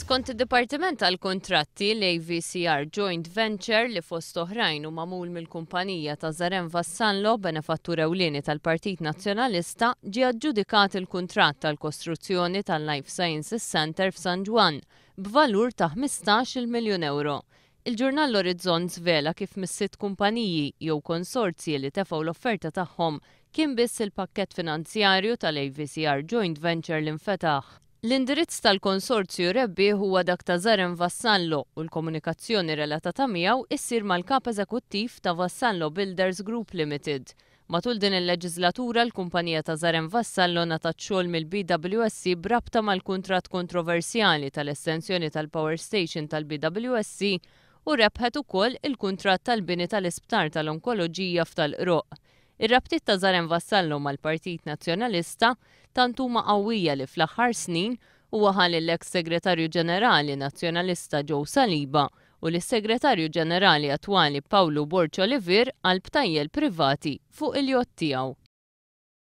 Skont id-Dipartiment tal-Kuntratti l-AVCR Joint Venture li fost oħrajn u magħmul mill-kumpanija ta' Zarem Vassallo benefattur ewlieni tal-Partit Nazzjonalista ġie aġġudikat il-kuntratt tal-kostruzzjoni tal-Life Sciences Center f'San Ġwan b'valur ta' 15 miljun euro. Il-ġurnal L-Orizzont żvela kif mis-sitt kumpaniji jew konsorzji li tefgħu l-offerta tagħhom kien biss il-pakkett finanzjarju tal-AVCR Joint Venture li nfetaħ. L-indirizz tal-konsorzju rebbieħ huwa dak ta' Zarem Vassallo u l-komunikazzjoni relatata miegħu issir mal-kap eżekuttiv ta' Vassallo Builders Group Limited. Matul din il-leġislatura l-kumpanija ta' Zarem Vassallo ngħatat xogħol mill-BWSC brabta mal-kuntratt kontroversjali tal-estensjoni tal-Power Station tal-BWSC u rebħet ukoll il-kuntratt tal-bini tal-Isptar tal-Onkoloġija f'Tal-Qroq. Ir-rabtiet ta' Zarem Vassallo mal-Partit Nazzjonalista tant huma qawwija li fl-aħħar snin huwa ħalli l-eks Segretarju Ġenerali Nazzjonalista Joe Saliba u l-Segretarju Ġenerali attwali Pawlu Borċ Olivier għal btajjel privati fuq il-jott tiegħu.